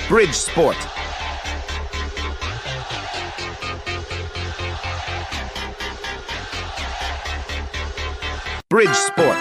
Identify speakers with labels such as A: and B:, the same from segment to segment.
A: Bridge Sport. Bridge Sport.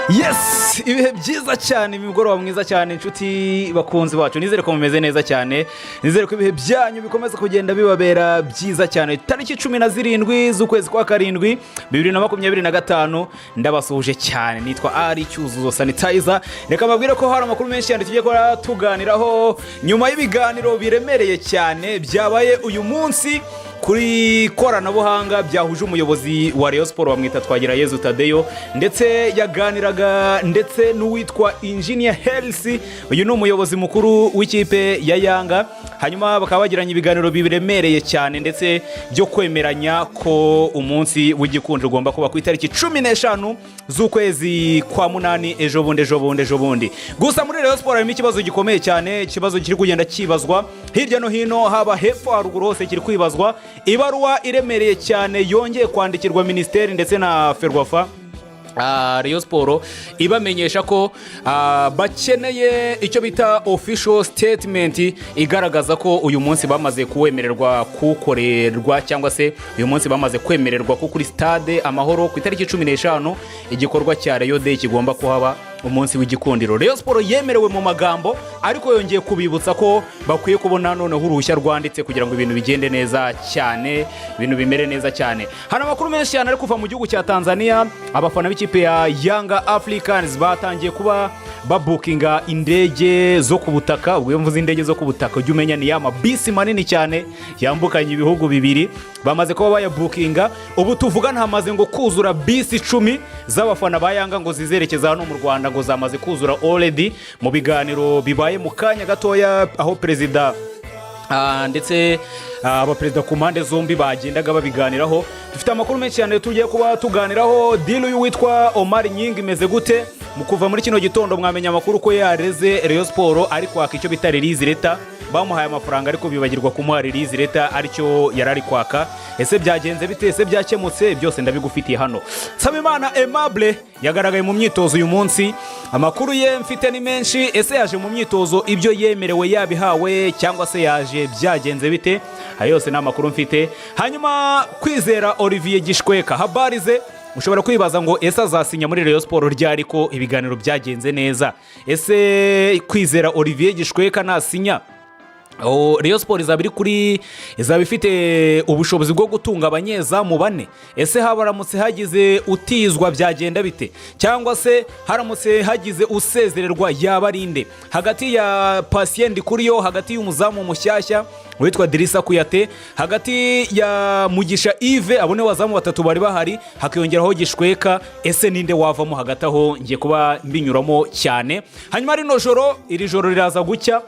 B: Yes, ibihe byiza cyane, imigoroba mwiza cyane inshuti bakunzi bacu. Nizere ko mumeze neza cyane. Nizere ko ibihe byanyu bikomeza kugenda bibabera byiza cyane. Tariki 17 z'ukwezi kwa karindwi 2025 ndabasuhuje cyane. Nitwa Ari Cyuzuzo Sanitizer. Reka mbabwire ko hari amakuru menshi cyane tugiye kora tuganiraho nyuma y'ibiganiro biremereye cyane byabaye uyu munsi kuri koranabuhanga byahuje umuyobozi wa Rayon Sport bamwita Twagirayezu Tadeyo ndetse yaganiraga ndetse n'uwitwa Engineer Hersi. Uyu ni umuyobozi mukuru w'ikipe ya Yanga. Hanyuma bakaba bagiranye ibiganiro biremereye cyane ndetse byo kwemeranya ko umunsi w'igikunjo ugomba kuba ku itariki 15 z'ukwezi kwa munani ejo bundi. Gusa muri Rayon Sport harimo ikibazo gikomeye cyane, ikibazo kiri kugenda kibazwa hirya no hino, haba hepfo haruguru hose kiri kwibazwa. Ibaruwa iremereye cyane yongeye kwandikirwa ministeri ndetse na FERWAFA Rayon Sport ibamenyesha ko bakeneye icyo bita official statement igaragaza ko uyu munsi bamaze kuwemererwa kukorerwa cyangwa se uyu munsi bamaze kwemererwa ko kuri stade Amahoro ku itariki 15 igikorwa cya Rayon Day kigomba kuhaba umunsi w'igikundiro. Rayon Sport yemerewe mu magambo ariko yongeye kubibutsa ko bakwiye kubona noneho uruhushya rwanditse kugira ngo ibintu bigende neza cyane, ibintu bimere neza cyane. Hana amakuru menshi cyane ari kuva mu gihugu cya Tanzania. Abafana b'ikipe ya Yanga Africans batangiye kuba babukinga indege zo ku butaka. Ubwo mvuze indege zo ku butaka ujye umenya ni bisi manini cyane yambukanye ibihugu bibiri, bamaze kuba bayabukinga. Ubu tuvugana hamaze ngo kuzura bisi 10 z'abafana ba Yanga ngo zizerekeza hano mu Rwanda, ngo zamaze kuzura already mu biganiro bibaye mu kanya gatoya aho perezida ndetse abaperezida ku mpande zombi bagendaga babiganiraho. Dufite amakuru menshi cyane tugiye kuba tuganiraho. Deal witwa Omar Nyingi imeze gute? Mu kuva muri kino gitondo mwamenya amakuru ko yareze Rayon Sport ari kwaka icyo bita release letter. Bamuhaye amafaranga ariko bibagirwa kumuha release letter aricyo yarari kwaka. Ese byagenze bite? Ese byakemutse? Byose ndabigufitiye hano. NSABIMANA AIMABLE yagaragaye mu myitozo uyu munsi. Amakuru ye mfite ni menshi. Ese yaje mu myitozo ibyo yemerewe yabihawe cyangwa se yaje byagenze bite? Ayo yose ni amakuru mfite. Hanyuma Kwizera Olivier Gishweka habarize ushobora kwibaza ngo ese azasinya muri Rayon Sport ryari ko ibiganiro byagenze neza. Ese Kwizera Olivier Gishweka nasinya Rayon Sport izaba ifite ubushobozi bwo gutunga abanyezamu bane? Ese habaramutse hagize utizwa byagenda bite? Cyangwa se haramutse hagize usezererwa yabarinde? Hagati ya Patient Kuriyo, hagati y'umuzamu mushyashya witwa Dirisa Kuyate, hagati ya Mugisha Yves, abone wazamu batatu bari bahari, hakiyongeraho Gishweka. Ese ninde wavamo hagati aho? Ngiye kuba mbinyuramo cyane. Hanyuma iri joro riraza gucya.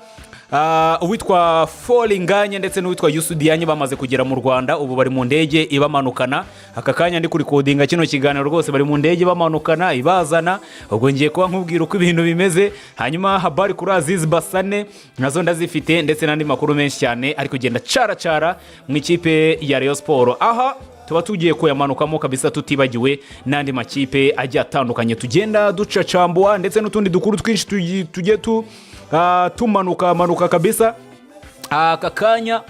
B: Uwitwa Folinganye ndetse n'uwitwa Yusudianye bamaze kugera mu Rwanda. Ubu bari mu ndege ibamanukana. Aka kanya ndi kuri kodinga kino kiganiro rwose bari mu ndege bamanukana ibazana. Ubwo ngiye kuba nkubwira uko ibintu bimeze. Hanyuma habari kuri AZIZ Basane nazo ndazifite ndetse n'andi makuru menshi cyane ari kugenda cara mu ikipe ya Rayon Sport. Aha tuba tugiye kuyamanukamo kabisa tutibagiwe n'andi makipe agiye atandukanye tugenda ducacambwa ndetse n'utundi dukuru twinshi tugiye tumanuka kabisa. Aka kanya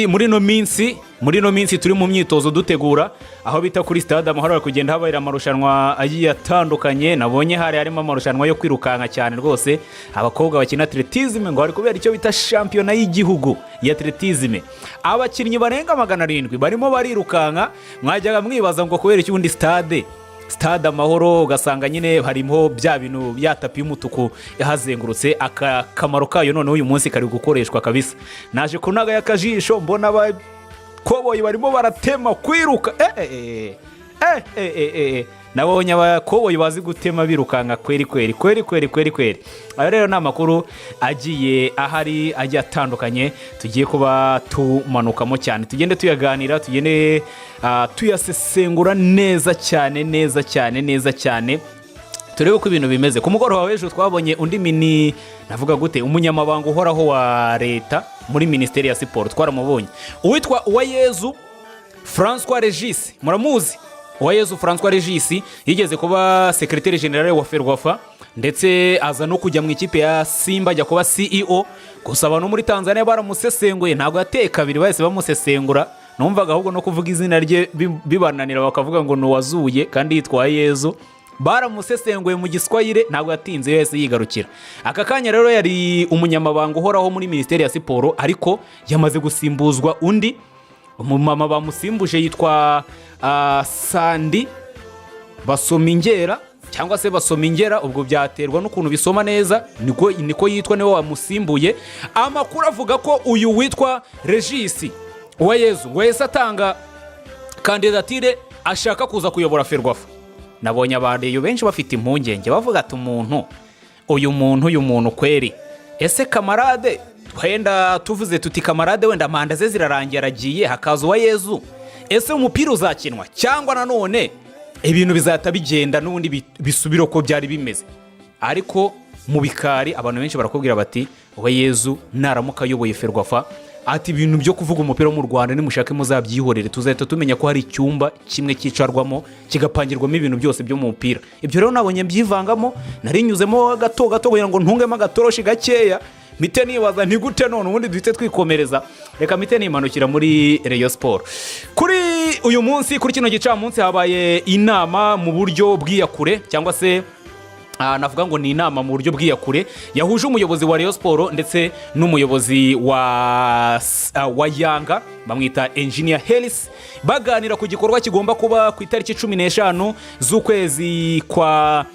B: muri no minsi turi mu myitozo dutegura aho bita kuri stade Amahoro ari kugenda habaira amarushanwa agiye atandukanye. Nabonye harimo amarushanwa yo kwirukanka cyane rwose, abakobwa bakina atletisme ngo ari kubera icyo bita championnat y'igihugu ya atletisme. Abakinnyi barenga 700 barimo barirukanka. Mwajyaga mwibaza ngo kubera icyo undi stade Amahoro ugasanga nyine harimo bya bintu byatapi y'umutuku yahazengurutse. Akamaro kayo none uyu munsi kari gukoreshwa kabisa. Naje kunaga yakajisho mbona abakoboyi barimo baratema kwiruka. Nabonye abakoboyi bazi gutema birukanka kweri. Ayo rero ni amakuru agiye atandukanye tugiye kuba tumanukamo cyane. Tugende tuyaganira, tugende tuyasesengura neza cyane. Turebe uko ibintu bimeze. Ku mugoroba w'ejo twabonye undi navuga gute umunyamabanga uhoraho wa leta muri ministeri ya siporo twaramubonye. Uwitwa Uwayezu François Regis, muramuzi? Uwayezu François Regis yigeze kuba secrétaire général wa FERWAFA ndetse aza no kujya mu ikipe ya Simba ajya kuba CEO. Gusa abantu muri Tanzania baramusesenguye, ntabwo yateye kabiri bahise bamusesengura. Numvaga ahubwo no kuvuga izina rye bibananira bakavuga ngo nuwazuye kandi yitwaye Yezu. Baramusesenguye mu Giswahili, ntabwo yatinze yese yigarukira. Aka kanya rero yari umunyamabanga uhoraho muri Minisiteri ya Siporo, ariko yamaze gusimbuzwa undi umumama bamusimbuje yitwa Sandi Basomingera cyangwa se Basomingera, ubwo byaterwa n'ukuntu bisoma neza, niko yitwa niwe wamusimbuye. Amakuru avuga ko uyu witwa Regis Uwayezu ngo yese atanga kandidatire ashaka kuza kuyobora FERWAFA. Nabonye abareyo benshi bafite impungenge bavuga ati uyu muntu kweri, ese kamarade twenda tuvuze tuti kamarade wenda manda ze zirarangiye aragiye hakaza Uwayezu, ese umupira uzakinwa cyangwa nanone ibintu bizahita bigenda n'ubundi bisubira uko byari bimeze. Ariko mu bikari abantu benshi barakubwira bati Uwayezu naramuka ayoboye FERWAFA, ati ibintu byo kuvuga umupira wo mu Rwanda nimushake muzabyihorere, tuzahita tumenya ko hari icyumba kimwe cyicarwamo kigapangirwamo ibintu byose byo mu mupira. Ibyo rero nabonye byivangamo, narinyuzemo gato kugira ngo ntungemo agatoroshi gakeya, mite nibaza ntigute none ubundi duhite twikomereza. Reka mite nimanukira muri Rayon Sport. Kuri uyu munsi, kuri kino gicamunsi habaye inama mu buryo bw'iyakure, cyangwa se navuga ngo ni inama mu buryo bw'iyakure yahuje umuyobozi wa Rayon Sport ndetse n'umuyobozi wa Yanga bamwita Engineer Helis, baganira ku gikorwa kigomba kuba ku itariki 15 z'ukwezi kwa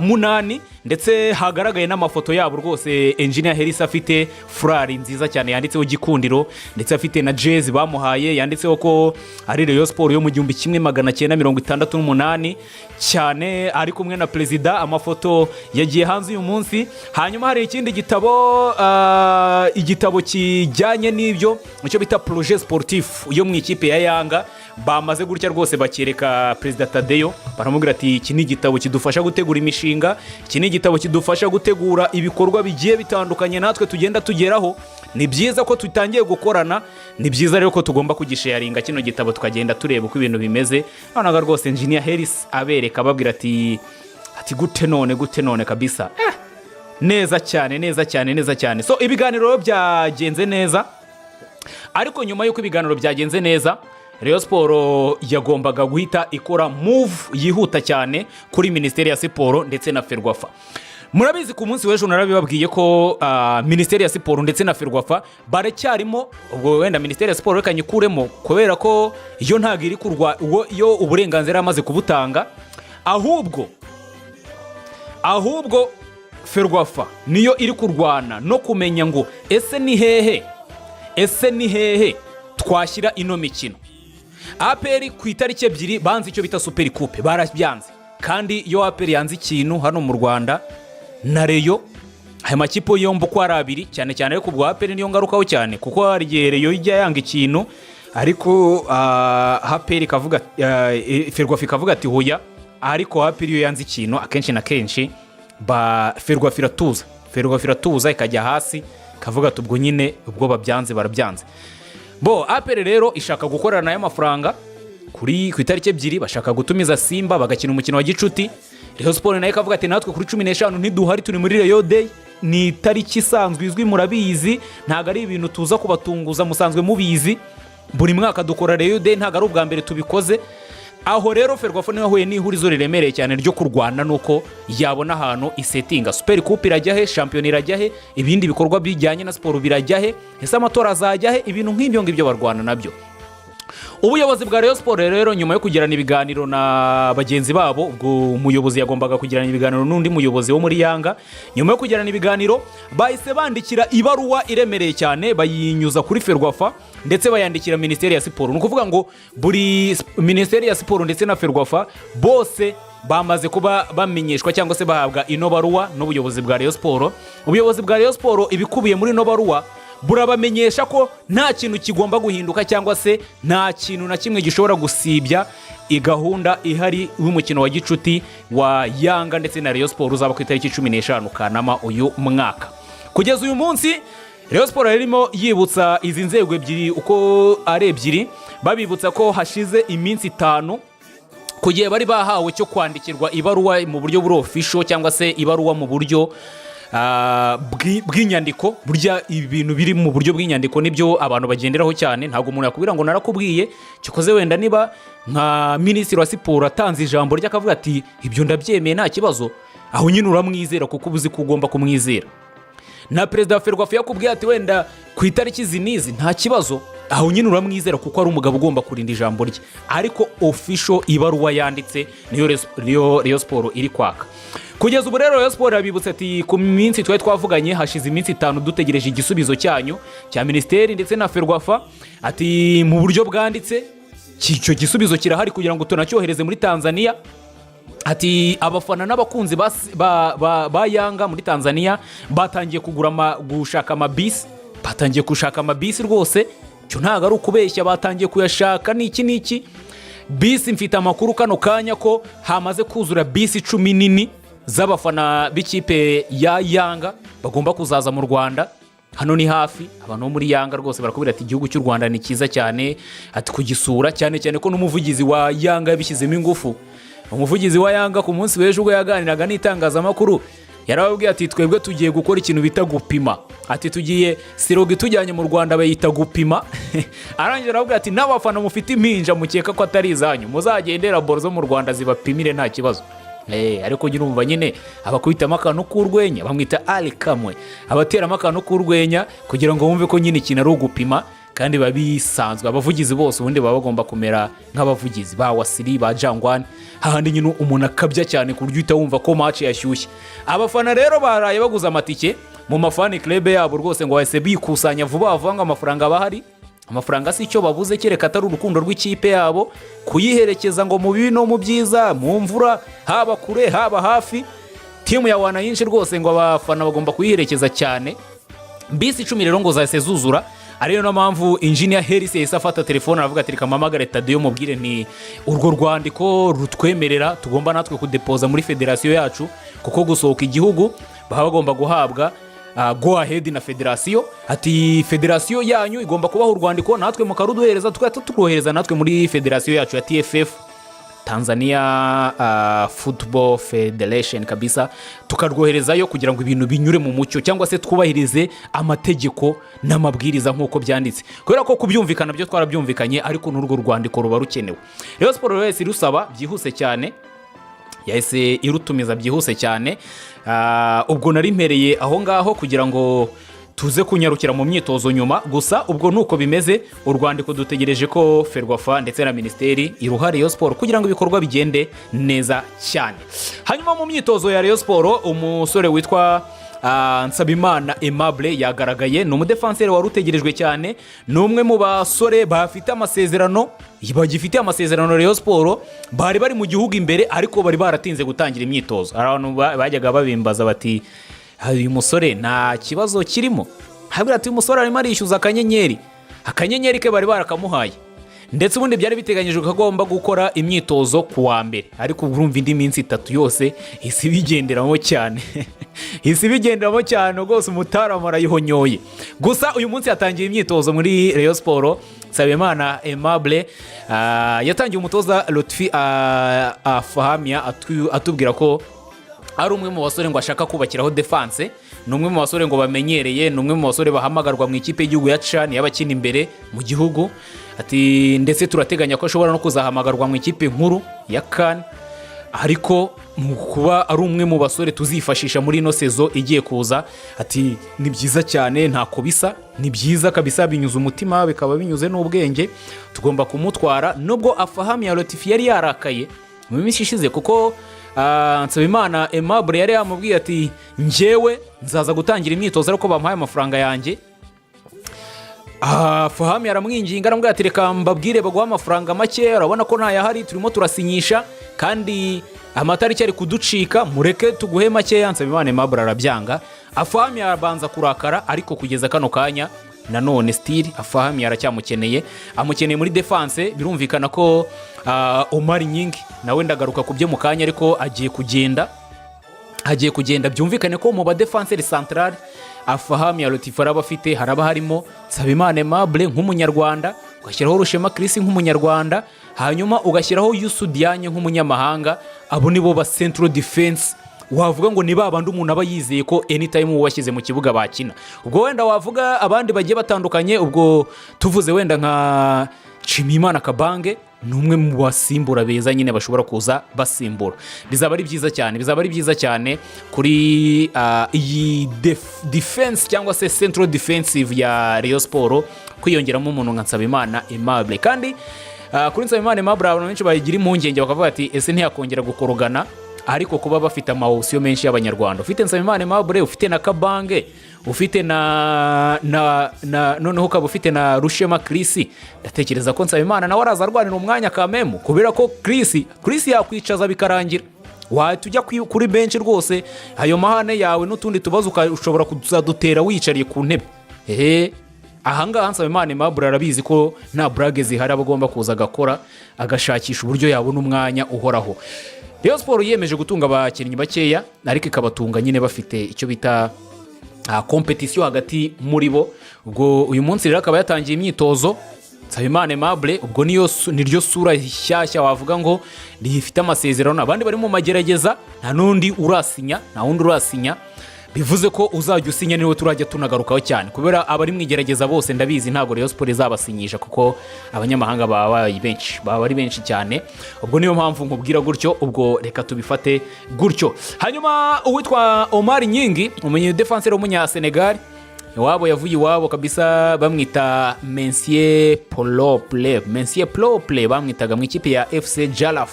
B: munani, ndetse hagaragaye n'amafoto yabo rwose. Engineer Helis afite furari nziza cyane yanditseho Gikundiro, ndetse afite na jezi bamuhaye yanditseho ko ari Rayon Sport yo mu 1968 cyane, ari kumwe na perezida. Amafoto yagiye hanze uyu munsi. Hanyuma hari ikindi gitabo, igitabo kijyanye n'ibyo nicyo bita projet sportif yo mu ikipe ya Yanga, bamaze gutya rwose bakireka Perezida Tadeyo, baramubwira ati iki ni igitabo kidufasha gutegura imishinga, iki ni igitabo kidufasha gutegura ibikorwa bigiye bitandukanye natwe tugenda tugeraho. Ni byiza ko tutangiye gukorana, ni byiza rero ko tugomba kugisharinga kino gitabo tukagenda tureba uko ibintu bimeze. Nonaga rwose Engineer Helis abereka babwira ati gute none kabisa, neza cyane. So ibiganiro byagenze neza, ariko nyuma y'uko ibiganiro byagenze neza, Rayon Sport yagombaga guhita ikora move yihuta cyane kuri Minisiteri ya Siporo ndetse na FERWAFA. Murabizi ku munsi w'ejo narabibabwiye ko Minisiteri ya Siporo ndetse na FERWAFA baracyarimo, ubwo wenda Minisiteri ya Siporo reka nyikuremo kubera ko iyo ntago iri kurwa iyo uburenganzira amaze kubutanga, ahubwo FERWAFA niyo iri kurwana no kumenya ngo ese ni hehe twashyira ino mikino. APR ku itariki 2 banze icyo bita Super Coupe barabyanze, kandi iyo APR yanze ikintu hano mu Rwanda na Rayon, aya makipe yombi ko ari abiri cyane ariko ubwo APR niyo ngarukaho cyane kuko hari Rayon ijya yanga ikintu, ariko APR kavuga FERWAFA ikavuga ati hoya, ariko APR iyo yanze ikintu akenshi na kenshi FERWAFA iratuza ikajya hasi kavuga ati ubwo nyine ubwo babyanze barabyanze. APR rero ishaka gukorana nayo amafaranga kuri ku itariki 2 bashaka gutumiza Simba bagakina umukino wa gicuti. Rayon Sport nayo kavuga ati natwe kuri 15 ntiduhari turi muri Rayon Day, ni itariki isanzwe izwi murabizi, ntago ari ibintu tuza kubatunguza, musanzwe mubizi buri mwaka dukora Rayon Day, ntago ari ubwa mbere tubikoze. Aho rero FERWAFA niho huye n'ihurizo riremereye cyane ryo kurwana nuko yabona ahantu isetinga Super Coupe irajya he, Champion irajya he, ibindi bikorwa bijyanye na sport birajya he, ese amatora azajya he, ibintu nk'ibyo barwana nabyo. Ubuyobozi bwa Rayon Sport rero nyuma yo kugirana ibiganiro na bagenzi babo, ubwo umuyobozi yagombaga kugirana ibiganiro n'undi muyobozi wo muri Yanga, nyuma yo kugirana ibiganiro bahise bandikira ibaruwa iremereye cyane bayinyuza kuri FERWAFA ndetse bayandikira Minisiteri ya Siporo. Nukuvuga ngo buri Minisiteri ya Siporo ndetse na FERWAFA bose bamaze kuba bamenyeshwa cyangwa se bahabwa ino baruwa n'ubuyobozi bwa Rayon Sport. Ubuyobozi bwa Rayon Sport ibikubiye muri ino baruwa burabamenyesha ko nta kintu kigomba guhinduka cyangwa se nta kintu na kimwe gishobora gusibya igahunda ihari y'umukino wa gicuti wa Yanga ndetse na Rayon Sport uzaba ku itariki 15 Kanama uyu mwaka. Kugeza uyu munsi Rayon Sport yarimo yibutsa izi nzego ebyiri uko ari ebyiri, babibutsa ko hashize iminsi 5 kugiye bari bahawe cyo kwandikirwa ibaruwa mu buryo buri official cyangwa se ibaruwa mu buryo bw'inyandiko. Burya ibintu biri mu buryo bw'inyandiko nibyo abantu bagenderaho cyane. Ntabwo umuntu yakubwira ngo narakubwiye cyokoze wenda niba nka minisitiri wa siporo atanze ijambo ry'akavuga ati ibyo ndabyemeye nta kibazo, aho nyine uramwizera kuko ubuzi ko ugomba kumwizera. Na perezida wa FERWAFA yakubwiye ati wenda ku itariki zinizi nta kibazo, aho nyine uramwizera kuko ari umugabo ugomba kurinda ijambo rye. Ariko official ibaruwa yanditse niyo Rayon Sport iri kwaka. Kugeza ubu rero Rayon Sport yabibutse ati ku minsi twari twavuganye hashize iminsi 5 dutegereje igisubizo cyanyu cya ministeri ndetse na FERWAFA, ati mu buryo bwanditse icyo gisubizo kirahari kugira ngo tunacyohereze muri Tanzania. Ati abafana n'abakunzi ba Yanga muri Tanzania batangiye gushaka amabisi, batangiye gushaka amabisi rwose, cyo ntago ari ukubeshya, batangiye kuyashaka niki bisi. Mfite amakuru kano kanya ko hamaze kuzura bisi 10 nini z'abafana b'ikipe ya Yanga bagomba kuzaza mu Rwanda. Hano ni hafi, abantu bo muri Yanga rwose barakubwira ati igihugu cy'u Rwanda ni cyiza cyane, ati kugisura cyane ko n'umuvugizi wa Yanga yabishyizemo ingufu. Umuvugizi wa Yanga ku munsi w'ejo ubwo yaganiraga n'itangazamakuru yarababwiye ati twebwe tugiye gukora ikintu bita gupima. Ati tugiye sirogi tujyanye mu Rwanda bayita gupima. Arangira arababwira ati n'abafana mufite impinja mukeka ko atari izanyu muzagendera boro zo mu Rwanda zibapimire nta kibazo. Ariko urumva nyine abakubitamo akantu k'urwenya bamwita Ali Kamwe, abateramo akantu k'urwenya kugira ngo bumve ko nyine ikintu ari ugupima kandi babisanzwe. Abavugizi bose ubundi baba bagomba kumera nk'abavugizi ba Wasiri ba Jangwani, hahandi nyine umuntu akabya cyane ku buryo uhita wumva ko match yashyushye. Abafana rero baraye baguza amatike mu mafani club yabo rwose ngo bahise bikusanya vuba vuba, amafaranga bahari. Amafaranga si icyo babuze kereka atari urukundo rw'ikipe yabo kuyiherekeza ngo mu bibi no mu byiza, mu mvura, haba kure haba hafi. Timu ya wanayinshi rwose ngo abafana bagomba kuyiherekeza cyane. Bisi 10 rero ngo zahise zuzura. Ariyo na mpamvu engineer Harris yahise afata telefone aravuga ati reka mpamagare Tadeyo mubwire ni urwo rwandiko rutwemerera tugomba natwe kudepoza muri federasiyo yacu, kuko gusohoka igihugu baba bagomba guhabwa go ahead na federasiyo. Ati federasiyo yanyu igomba kubaho urwandiko natwe mukaruduhereza tukaturohereza natwe muri federasiyo yacu ya TFF, Tanzania Football Federation kabisa, tukarwoherezayo kugira ngo ibintu binyure mu mucyo cyangwa se twubahirize amategeko n'amabwiriza nk'uko byanditse. Kubera ko kubyumvikana byo twarabyumvikanye, ariko n'urwo rwandiko ruba rukenewe. Rayon Sport yahise irusaba byihuse cyane, yahise irutumiza byihuse cyane. Ubwo nari mpereye aho ngaho kugira ngo tuze kunyarukira mu myitozo nyuma. Gusa ubwo nuko bimeze, urwandiko dutegereje ko FERWAFA ndetse na ministeri iruhare Rayon Sport kugira ngo ibikorwa bigende neza cyane. Hanyuma mu myitozo ya Rayon Sport umusore witwa NSABIMANA AIMABLE yagaragaye. Ni umudefenseur wari utegerejwe cyane, ni umwe mu basore bafite amasezerano, bagifite amasezerano Rayon Sport, bari mu gihugu imbere ariko bari baratinze gutangira imyitozo. Abantu bajyaga babimbaza bati uyu musore nta kibazo kirimo. Habwira ati umusore arimo arishyuza akanyenyeri ke bari barakamuhaye, ndetse ubundi byari biteganyijwe ko agomba gukora imyitozo ku wa mbere, ariko urumva indi minsi 3 yose isi bigenderamo cyane isi bigenderamo cyane rwose, umutarama arayihonyoye. Gusa uyu munsi yatangiye imyitozo muri Rayon Sport. NSABIMANA AIMABLE yatangiye umutoza Lotfi Afahamia atubwira ko ari umwe mu basore ngo ashaka kubakiraho defense, ni umwe mu basore ngo bamenyereye, ni umwe mu basore bahamagarwa mu ikipe y'igihugu ya CHAN y'abakina imbere mu gihugu. Ati ndetse turateganya ko ashobora no kuzahamagarwa mu ikipe nkuru ya CAN, ariko mu kuba ari umwe mu basore tuzifashisha muri ino sezo igiye kuza. Ati ni byiza cyane, ntako bisa, ni byiza kabisa, binyuze umutima bikaba binyuze n'ubwenge, tugomba kumutwara. Nubwo Afahamia Lotfi yari yarakaye mu minsi ishize, kuko NSABIMANA AIMABLE yari yamubwiye ati njyewe nzaza gutangira imyitozo ariko bampaye amafaranga yanjye. Afahamia aramwinginga aramubwira ati reka mbabwire baguha amafaranga make, urabona ko ntayahari, turimo turasinyisha kandi amatariki ari kuducika, mureke tuguhe make. NSABIMANA AIMABLE arabyanga. Afahamia arabanza kurakara, ariko kugeza kano kanya nanone still Afahamia aracyamukeneye, amukeneye muri defense. Birumvikana ko Omar Nyingi nawe ndagaruka ku byo mu kanya, ariko agiye kugenda. Byumvikane ko mu ba defenseur central Afahamia Lotfi araba afite, haraba harimo NSABIMANA AIMABLE nk'umunyarwanda, ugashyiraho Rushema Chris nk'umunyarwanda, hanyuma ugashyiraho Youssou Diagne nk'umunyamahanga. Abo nibo ba central defense wavuga ngo ni babandi umuntu aba yizeye ko anytime washyize mu kibuga bakina. Ubwo wenda wavuga abandi bagiye batandukanye, ubwo tuvuze wenda nka Nshimiyimana Kabange ni umwe mu basimbura beza nyine bashobora kuza basimbura. Bizaba ari byiza cyane kuri iyi defense cyangwa se central defensive ya Rayon Sport, kwiyongeramo umuntu nka Nsabimana Aimable. Kandi kuri Nsabimana Aimable abantu benshi bagira impungenge bakavuga ati ese ntiyakongera gukorogana, ariko kuba bafite amawusiyo menshi y'abanyarwanda, ufite Nsabimana Aimable, ufite na Kabange, ufite noneho ukaba ufite na Rushema Chris, ndatekereza ko Nsabimana nawe araza arwanira umwanya kamemu, kubera ko Chris yakwicaza bikarangira, wahita ujya kuri benshi rwose, ayo mahane yawe n'utundi tubazo ushobora kuzadutera wicariye ku ntebe. Ahangaha Nsabimana Aimable arabizi ko nta brage zihari, abagomba kuza agakora agashakisha uburyo yabona umwanya uhoraho. Rayon Sport yemeje gutunga abakinnyi bakeya, ariko ikabatunga nyine bafite icyo bita competition hagati muri bo. Ubwo uyu munsi rero akaba yatangiye imyitozo Nsabimana Aimable, ubwo niryo sura nshyashya wavuga ngo rifite amasezerano, abandi bari mu magerageza, nta wundi urasinya. Bivuze ko uzajya usinya niwe turajya tunagarukaho cyane, kubera abari mu igerageza bose ndabizi ntabwo Rayon Sport izabasinyisha, kuko abanyamahanga baba ari benshi cyane. Ubwo niyo mpamvu nkubwira gutyo, ubwo reka tubifate gutyo. Hanyuma uwitwa Omar Nyingi, umunye defenseur w'umunya Senegal, iwabo yavuye iwabo kabisa, bamwita Monsieur Plople, bamwitaga mu ikipe ya FC Jalaf.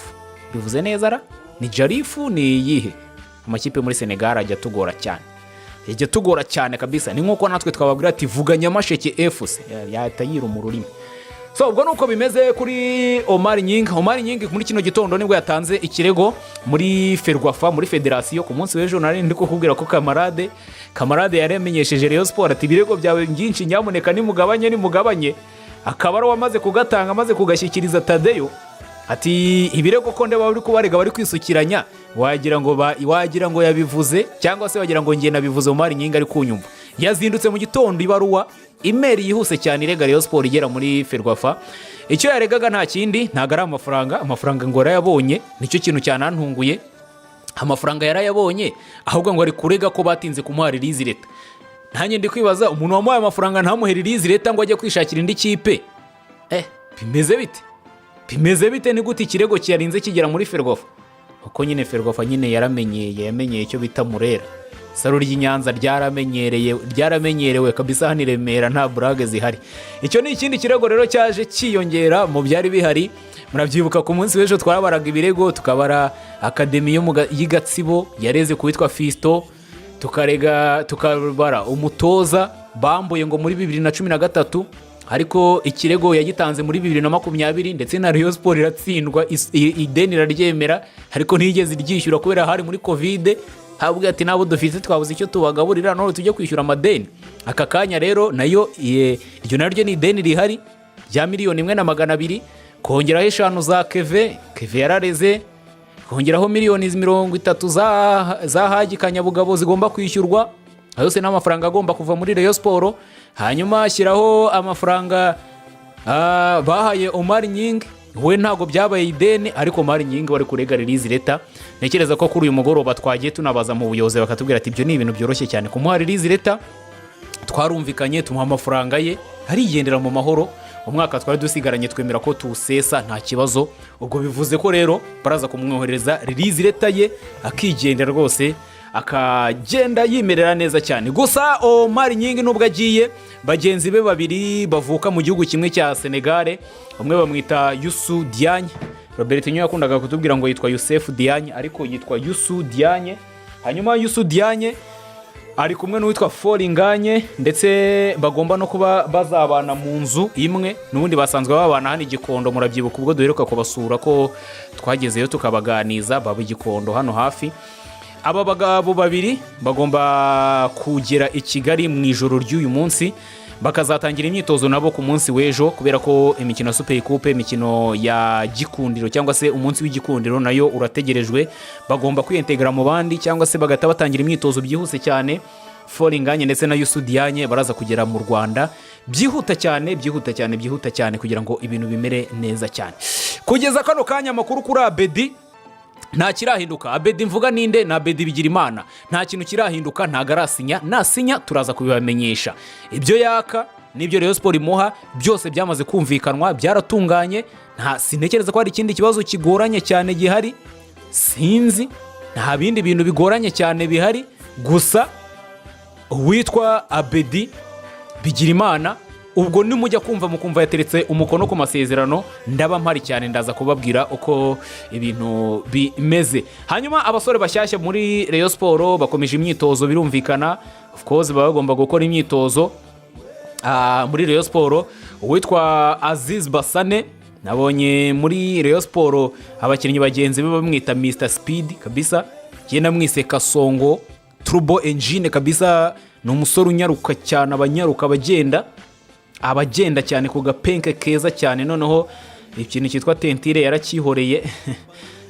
B: Bivuze neza ra? Ni Jarifu ni yihe? Amakipe muri Senegal ajya tugora cyane kabisa. Ni nkuko natwe twababwira ati vuga Nyamasheke FC yatayira mu rurimi. So ubwo nuko bimeze kuri Omar Nyingi muri kino gitondo nibwo yatanze ikirego muri FERWAFA, muri federation. Ku munsi w'ejo nari ndiko kubwira ko kamarade yaramenyesheje Rayon Sport ati ibirego byawe byinshi nyamuneka nimugabanye. Akaba ari wamaze kugatanga, amaze kugashyikiriza Tadeyo, ati ibirego ko ndeba bari kubarega bari kwisukiranya, wagira ngo yabivuze, cyangwa se wagira ngo ngiye nabivuze. Omar Nyingi ari kunyumva, yazindutse mu gitondo ibaruwa email yihuse cyane irega Rayon Sport igera muri FERWAFA. Icyo yaregaga nta kindi, ntago ari amafaranga ngo yarayabonye, nicyo kintu cyanantunguye. Amafaranga yarayabonye, ahubwo ngo ari kurega ko batinze kumuha release leta. Ntanye ndi kwibaza, umuntu wamuhaye amafaranga ntamuhe release leta ngo ajye kwishakira indi kipe, bimeze bite? Ni gute ikirego cyarinze kigera muri FERWAFA? Uko nyine FERWAFA nyine yamenyeye icyo bita murera. Saro ry'Inyanza ryaramenyerewe kabisa, hano i Remera nta brage zihari. Icyo ni ikindi kirego rero cyaje kiyongera mu byari bihari. Murabyibuka ku munsi w'ejo twarabaraga ibirego, tukabara Academy y'Igatsibo yareze kuwitwa Fisto, tukabara umutoza bambuye ngo muri 2013, ariko ikirego yagitanze muri 2020, ndetse na Rayon Sport iratsindwa, ideni iraryemera, ariko ntiyigeze iryishyura kubera hari muri Covid. Habwe ati nabo dufite twabuze icyo tubagaburira, none tujye kwishyura amadeni. Aka kanya rero nayo iryo naryo ni ideni rihari rya $1,200,000, kongeraho 5 za Keve yarareze, kongeraho $30,000 za Haji Kanyabugabo zigomba kwishyurwa, yose n'amafaranga agomba kuva muri Rayon Sport. Hanyuma ashyiraho amafaranga bahaye Omar Nyingi, we ntago byabaye ideni, ariko Omar Nyingi wari kurega release leta. Nekereza ko kuri uyu mugoroba twagiye tunabaza mu buyobozi bakatubwira ati ibyo ni ibintu byoroshye cyane kumuha release leta. Twarumvikanye tumuha amafaranga ye, arigendera mu mahoro. Umwaka twari dusigaranye twemera ko tuwusesa nta kibazo. Ubwo bivuze ko rero baraza kumwohereza release leta ye akigendera rwose, akagenda yimerera neza cyane. Gusa Omar Nyingi nubwo agiye, bagenzi be babiri bavuka mu gihugu kimwe cya Senegal, umwe bamwita Youssou Diagne. Robert Nyo yakundaga kutubwira ngo yitwa Youssef Diagne, ariko yitwa Youssou Diagne. Hanyuma Youssou Diagne ari kumwe n'uwitwa Foringanye, ndetse bagomba no kuba bazabana mu nzu imwe. N'ubundi basanzwe babana hano i Gikondo, murabyibuka ubwo duheruka kubasura ko twagezeyo tukabaganiza, baba i Gikondo hano hafi. Aba bagabo babiri bagomba kugera i Kigali mu ijoro ry'uyu munsi, bakazatangira imyitozo nabo ku munsi w'ejo, kubera ko imikino Super Coupe, imikino ya Gikundiro cyangwa se umunsi w'Igikundiro nayo urategerejwe. Bagomba kwiintegra mu bandi, cyangwa se bagata batangira imyitozo byihuse cyane. Foringanye ndetse na Youssou Diagne baraza kugera mu Rwanda byihuta cyane kugira ngo ibintu bimere neza cyane. Kugeza kano kanya amakuru kuri Abedi nta kirahinduka. Abedi mvuga ninde? Na Abedi Bigirimana. Nta kintu kirahinduka, ntago arasinya. Nasinya turaza kubibamenyesha. Ibyo yaka n'ibyo Rayon Sport imuha byose byamaze kumvikanwa, byaratunganye. Sintekereza ko hari ikindi kibazo kigoranye cyane gihari, sinzi, nta bindi bintu bigoranye cyane bihari. Gusa uwitwa Abedi Bigirimana, ubwo nimujya kumva mukumva yateretse umukono ku masezerano, ndaba mpari cyane, ndaza kubabwira uko ibintu bimeze. Hanyuma abasore bashyashya muri Rayon Sport bakomeje imyitozo, birumvikana, of course baba bagomba gukora imyitozo muri Rayon Sport. Uwitwa AZIZ Basane nabonye muri Rayon Sport abakinnyi bagenzi be bamwita Mr Speed kabisa, yenda mwise Kasongo Turbo Engine kabisa. Ni umusore unyaruka cyane, abanyaruka abagenda cyane ku gapenke keza cyane. Noneho ikintu cyitwa tentire yarakihoreye.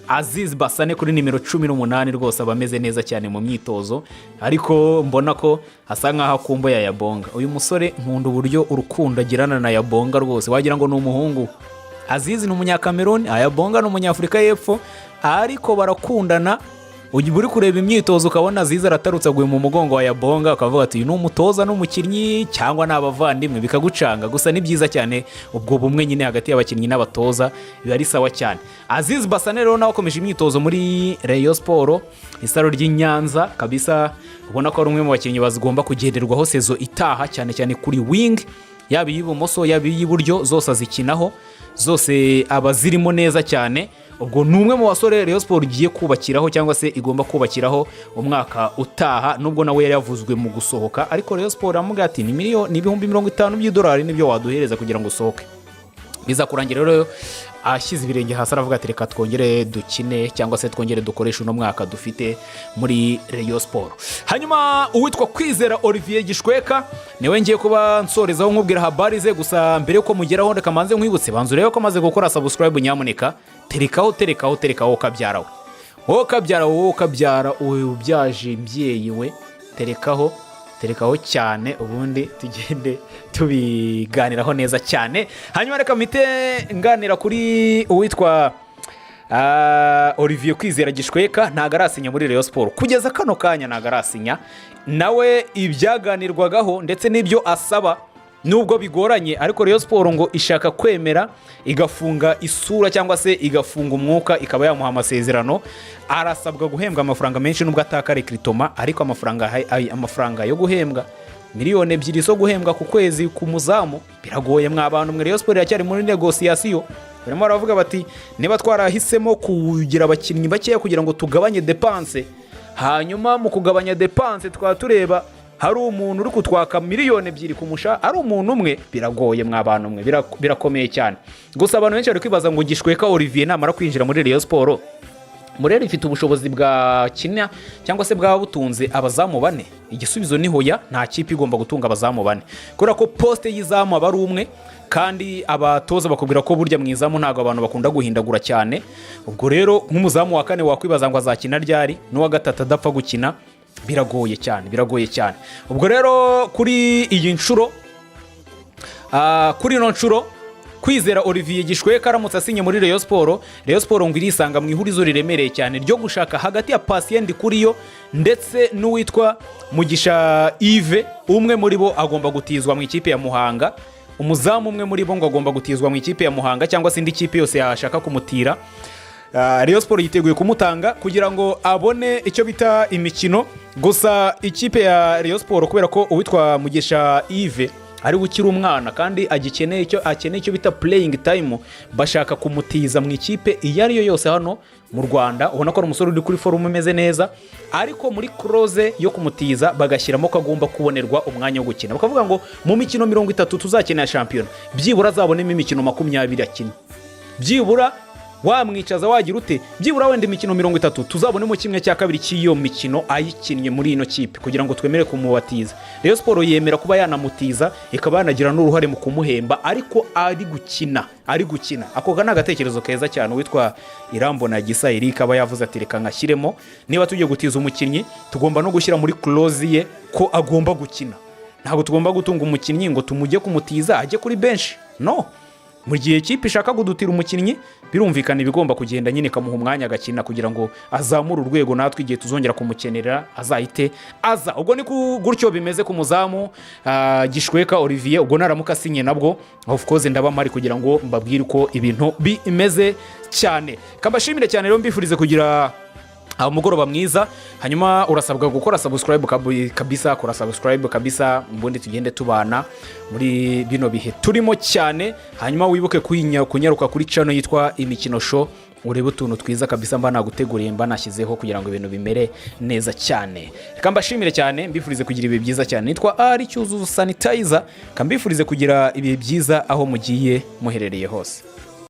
B: AZIZ Basane kuri nimero 18 rwose abameze neza cyane mu myitozo, ariko mbona ko asa nkaho akumbuye Yayabonga. Uyu musore nkunda uburyo urukundo agirana na Yayabonga rwose, wagira ngo ni umuhungu. AZIZ ni umunyakameruni, Yayabonga ni umunyafurika y'Epfo, ariko barakundana. Uri kureba imyitozo ukabona AZIZ aratarutse aguye mu mugongo wa Yayabonga, ukavuga ati uyu ni umutoza n'umukinnyi cyangwa n'abavandimwe, bikagucanga. Gusa ni byiza cyane ubwo bumwe nyine hagati y'abakinnyi n'abatoza, biba ari sawa cyane. AZIZ Basane rero nawe akomeje imyitozo muri Rayon Sport, isaro ry'Inyanza kabisa. Ubona ko ari umwe mu bakinnyi bazigomba kugenderwaho sezo itaha, cyane cyane kuri wing, yaba iy'ibumoso yaba iy'iburyo, zose azikinaho, zose abazirimo neza cyane. Ubwo ni umwe mu basore Rayon Sport igiye kubakiraho cyangwa se igomba kubakiraho umwaka utaha, nubwo nawe yari yavuzwe mu gusohoka, ariko Rayon Sport amuga ati ni ibihumbi 50 by'idolari nibyo waduhereza kugira ngo usohoke. Biza kurangira rero ashyize ibirenge hasi aravuga ati reka twongere dukine cyangwa se twongere dukoresha uno mwaka dufite muri Rayon Sport. Hanyuma uwitwa Kwizera Olivier Gishweka niwe ngiye kuba nsorezaho nkubwira habari ze. Gusa mbere yuko mugeraho reka manze nkwibutse, banzureyo ko amaze gukora subscribe, nyamuneka terekaho kabyara ubyaje imbyeyi we, terekaho cyane, ubundi tugende tubiganiraho neza cyane. Hanyuma reka mpite nganira kuri uwitwa Olivier Kwizera Gishweka. Ntago arasinya muri Rayon Sport kugeza kano kanya, ntago arasinya. Nawe ibyaganirwagaho ndetse n'ibyo asaba nubwo bigoranye, ariko Rayon Sport ngo ishaka kwemera igafunga isura cyangwa se igafunga umwuka, ikaba yamuha amasezerano. Arasabwa guhembwa amafaranga menshi nubwo atakare kritoma, ariko amafaranga yo guhembwa miliyoni 2 zo guhembwa ku kwezi ku muzamu biragoye mw'abantu mwe. Rayon Sport yacyari muri negociation, barimo baravuga bati niba twarahisemo kugira abakinnyi bakeya kugira ngo tugabanye dépense, hanyuma mu kugabanya dépense twatureba hari umuntu uri kutwaka miliyoni 2 kumusha, ari umuntu umwe, biragoye mw'abantu mwe, birakomeye cyane. Gusa abantu benshi bari kwibaza ngo Gishweka Olivier namara kwinjira muri Rayon Sport, Murera ifite ubushobozi bwa kina cyangwa se bwa butunze abazamu bane. Igisubizo ni hoya, nta kipe igomba gutunga abazamu bane, kubera ko poste y'izamu aba ari umwe, kandi abatoza bakubwira ko burya mwizamu ntago abantu bakunda guhindagura cyane. Ubwo rero nk'umuzamu wa kane wakwibaza ngo azakina ryari, n'uwa gatatu adapfa gukina, biragoye cyane. Ubwo rero kuri iyi nshuro kuri no nshuro Kwizera Olivier Gishweka aramutse asinye muri Rayon Sport ngo irisanga mu ihurizo riremereye cyane ryo gushaka hagati ya Patient Kuriyo ndetse n'uwitwa Mugisha Yves. Umwe muri bo agomba gutizwa mu ikipe ya Muhanga, umuzamu umwe muri bo ngo agomba gutizwa mu ikipe ya Muhanga cyangwa se indi kipe yose yashaka kumutira. Rayon Sport yiteguye kumutanga kugira ngo abone icyo bita imikino. Gusa ikipe ya Rayon Sport kubera ko uwitwa Mugisha Yves ari gukira umwana kandi akeneye icyo bita playing time, bashaka kumutiza mu ikipe iyo ariyo yose hano mu Rwanda. Ubona ko ari umusore uri kuri forum umeze neza, ariko muri close yo kumutiza bagashyiramo ko agomba kubonerwa umwanya wo gukina. Bakavuga ngo mu mikino 30 tuzakenera champion, byibura azabonemo imikino 20 akina. Byibura wamwicaza wagira ute, byibura wenda imikino 30 tuzabonemo kimwe cya kabiri cy'iyo mikino ayikinnye muri ino kipe kugira ngo twemere kumubatiza. Rayon Sport yemera kuba yanamutiza, ikaba yanagira n'uruhare mu kumuhemba, ariko ari gukina. Ako gana agatekerezo keza cyane witwa Irambona Gisa Eric aba yavuze ati reka nkashyiremo, niba tugiye gutiza umukinnyi tugomba no gushyira muri close ye ko agomba gukina. ntabwo tugomba gutunga umukinnyi ngo tumujye kumutiza ajye kuri bench, no. Mu gihe ikipe ishaka kudutira umukinnyi birumvikana ibigomba kugenda nyine kamuha umwanya agakina kugira ngo azamure urwego, natwe igihe tuzongera kumukenera azahite aza. Ubwo ni gutyo bimeze ku muzamu Gishweka Olivier. Ubwo naramuka asinye nabwo of course ndaba mari kugira ngo mbabwire uko ibintu bimeze cyane. Kambashimire cyane rero, mbifurize kugira umugoroba mwiza. Hanyuma urasabwa gukora subscribe kabisa, kora subscribe kabisa, mbundi tugende tubana muri bino bihe turimo cyane. Hanyuma wibuke kunyaruka kuri channel yitwa Imikino Show, urebe utuntu twiza kabisa mba naguteguriye, mba nashyizeho kugira ngo ibintu bimere neza cyane. Kambashimire cyane, mbifurize kugira ibihe byiza cyane. Nitwa Ari Cyuzuzo Sanitizer, kambifurize kugira ibihe byiza aho mugiye muherereye hose.